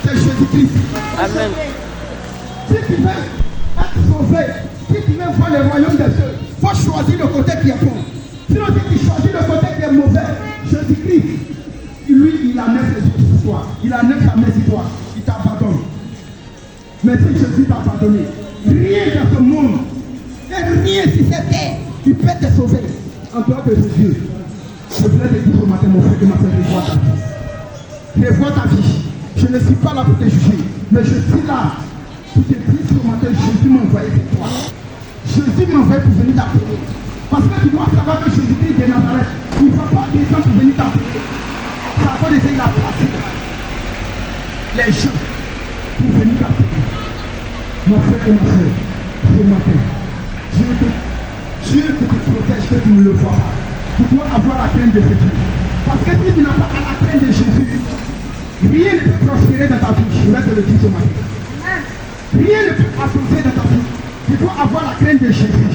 c'est Jésus-Christ. Amen. Si tu veux être sauvé, si tu veux voir le royaume des cieux, il faut choisir le côté qui est bon. Sinon, si tu choisis le côté qui est mauvais, Jésus-Christ, lui, il a 9 yeux sur toi. Il a 9 armées sur toi. Il t'abandonne. Mais si Jésus t'a pardonné, rien dans ce monde, et rien sur cette terre, qui peut te sauver. En dehors de Jésus, je voulais te dire ce matin, mon frère et ma soeur, revois ta vie. Revois ta vie. Je ne suis pas là pour te juger, mais je suis là pour te dire ce matin, Jésus m'a envoyé pour toi. Jésus m'a envoyé pour venir t'appeler. Parce que tu dois savoir que Jésus-Christ de Nazareth, il ne va pas descendre pour venir t'appeler. Ça va laisser la place. Les gens pour venir t'appeler. Mon frère et ma soeur, ce matin, Dieu te protège que tu ne le vois pas. Tu dois avoir la crainte de Jésus. Parce que si tu n'as pas la crainte de Jésus, rien ne peut prospérer dans ta vie. Je vais te le dire ce matin. Rien ne peut avancer dans ta vie. Tu dois avoir la crainte de Jésus.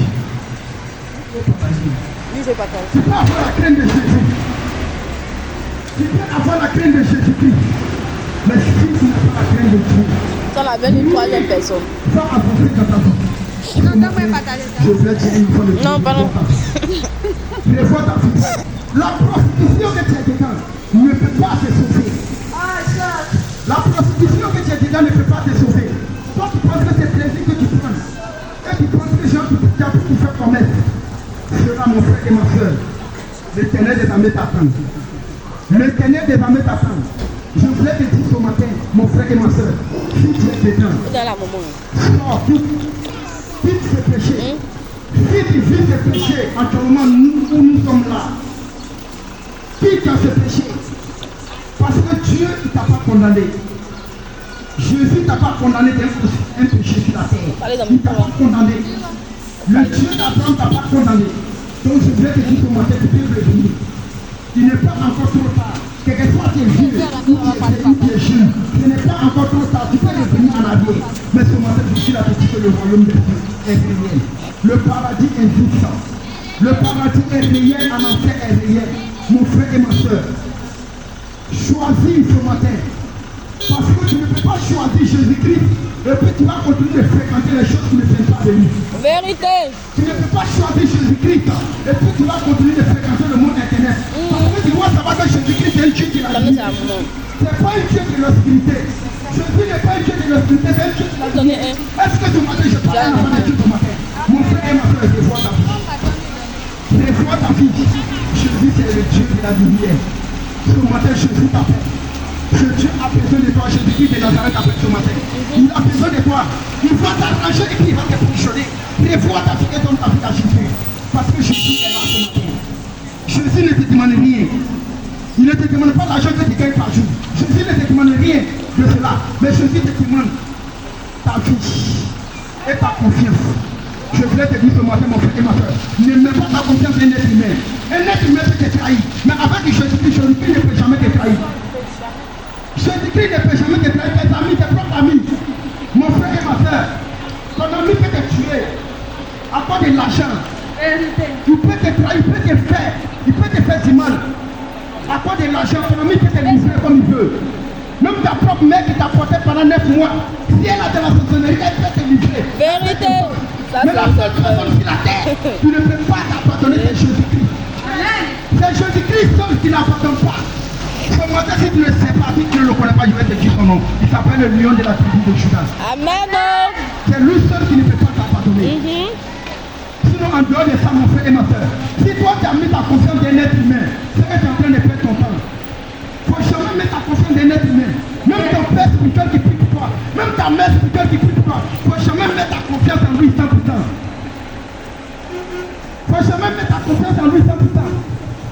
Oui, je partage. Tu peux avoir la crainte de Jésus. Tu peux avoir la crainte de Jésus-Christ. Mais si tu n'as pas la crainte de Dieu, Ça, on avait une troisième personne. va avancer dans ta vie. Je voulais dire une fois le Non, pardon. Revois ta vie. La prostitution que tu es dedans ne peut pas te sauver. La prostitution que tu es dedans ne peut pas te sauver. Toi, tu penses que c'est plaisir que tu prends. Et tu penses que les gens qui t'ont pour faire commettre. Cela, mon frère et ma soeur, l'Éternel des armées t'attend. L'Éternel des armées t'attend. Je voulais te dire ce matin, mon frère et ma soeur, si tu es dedans, Dans la maman. sors tous ces péchés. Si tu vis ces péchés, actuellement, nous sommes là. Quitte ce péché. Parce que Dieu ne t'a pas condamné. Jésus ne t'a pas condamné d'un péché sur la terre. Il ne t'a pas condamné. Le Dieu d'Abraham ne t'a pas condamné. Donc je voulais te dire ce matin, tu peux revenir. Il n'est pas encore trop tard. Quelquefois tu es vieux, ou tu es jeune. Ce n'est pas encore trop tard. Tu peux revenir en arrière. Mais ce matin, je suis là pour dire que le royaume des cieux est réel. Le paradis est vivant. Le paradis est réel, en enfer est réel. Mon frère et ma soeur, choisis ce matin. Parce que tu ne peux pas choisir Jésus-Christ et puis tu vas continuer de fréquenter les choses qui ne viennent pas de lui. Vérité. Tu ne peux pas choisir Jésus-Christ et puis tu vas continuer de fréquenter le monde internet. Parce que tu dois savoir que Jésus-Christ est un Dieu de la vie. Ce n'est pas un Dieu de l'obscurité. Jésus n'est pas un Dieu de l'obscurité, c'est un Dieu de la vie. Est-ce que ce matin je parle à la Dieu ce matin? Mon frère et ma soeur, revois ta vie. Revois ta vie. Jésus c'est le Dieu de la lumière. Ce matin, Jésus t'appelle. Dieu a besoin de toi, Jésus-Christ de Nazareth appelle ce matin. Il a besoin de toi. Il va t'arranger et puis il va te positionner. Prévois ta vie et donne ta vie à Jésus. Parce que Jésus est là ce matin. Jésus ne te demande rien. Il ne te demande pas l'argent que tu gagnes par jour. Jésus ne te demande rien de cela. Mais Jésus te demande ta vie et ta confiance. Je voulais te dire ce matin, mon frère et ma soeur, ne mets pas ta confiance en un être humain. Un être humain peut te trahir. Mais avec Jésus-Christ, Jésus-Christ ne peut jamais te trahir. Jésus-Christ ne peut jamais te trahir. Tes amis, tes propres amis. Mon frère et ma soeur, ton ami peut te tuer à cause de l'argent. Il peut te trahir, il peut te faire du mal. À cause de l'argent, ton ami peut te livrer comme il veut. Même ta propre mère qui t'a porté pendant 9 mois, si elle a de la sorcellerie, elle peut te livrer. Vérité. Mais la seule personne sur la terre, tu ne peux pas t'appartenir, c'est Jésus-Christ. C'est Jésus-Christ seul qui n'appartient pas. Ce matin, si tu ne sais pas, si tu ne le connais pas, je vais te dire son nom. Il s'appelle le lion de la tribu de Judas. Amen. C'est lui seul qui ne peut pas t'appartenir. Sinon, en dehors de ça, mon frère et ma soeur, si toi tu as mis ta confiance dans un être humain, c'est que tu es en train de perdre ton temps. Il ne faut jamais mettre ta confiance dans un être humain. Même ton père spirituel qui prie pour toi, même ta mère spirituelle qui prie pour toi, il ne faut jamais mettre ta confiance en lui 100%. Il ne faut jamais mettre ta confiance en lui 100%.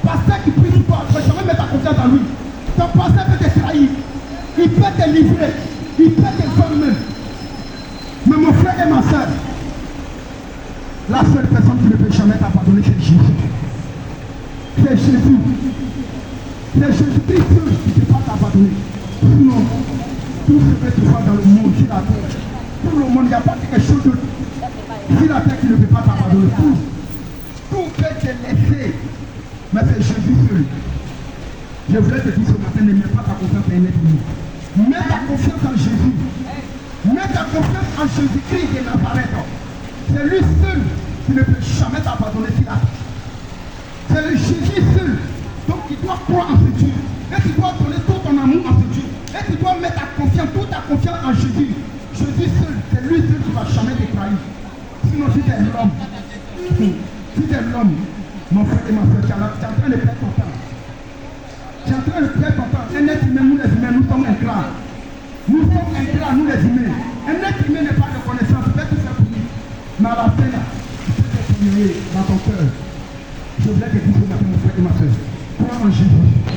Pasteur qui prie pour toi, il ne faut jamais mettre ta confiance en lui. Ton pasteur peut te trahir, il peut te livrer, il peut te vendre même. Mais mon frère et ma soeur, la seule personne qui ne peut jamais t'abandonner, c'est Jésus. C'est Jésus. C'est Jésus-Christ qui ne peut pas t'abandonner. Sinon, tout ce que tu vois dans le monde, sur la terre, tout le monde, il n'y a pas quelque chose de sur la terre qui ne peut pas t'abandonner. Tout peut te laisser. Mais c'est Jésus seul. Je voulais te dire ce matin, ne mets pas ta confiance en un être humain. Mets ta confiance en Jésus. Mets ta confiance en Jésus-Christ de Nazareth. C'est lui seul qui ne peut jamais t'abandonner sur la terre. C'est le Jésus seul. Donc tu dois croire en ce Dieu. Et tu dois donner tout ton amour en ce Dieu. Et tu dois mettre ta confiance, toute ta confiance en Jésus. Jésus seul, c'est lui seul qui ne va jamais te trahir. Sinon si tu es l'homme, si tu es l'homme, mon frère et ma soeur, tu es en train de perdre ton temps. Tu es en train de perdre ton temps. Un être humain, nous les humains, nous sommes ingrats. Nous sommes ingrats, nous les humains. Un être humain n'est pas de connaissance, tu peux tout faire pour lui. Mais à la fin, là, tu peux t'exprimer dans ton cœur. Je voulais te dire ce matin, mon frère et ma soeur.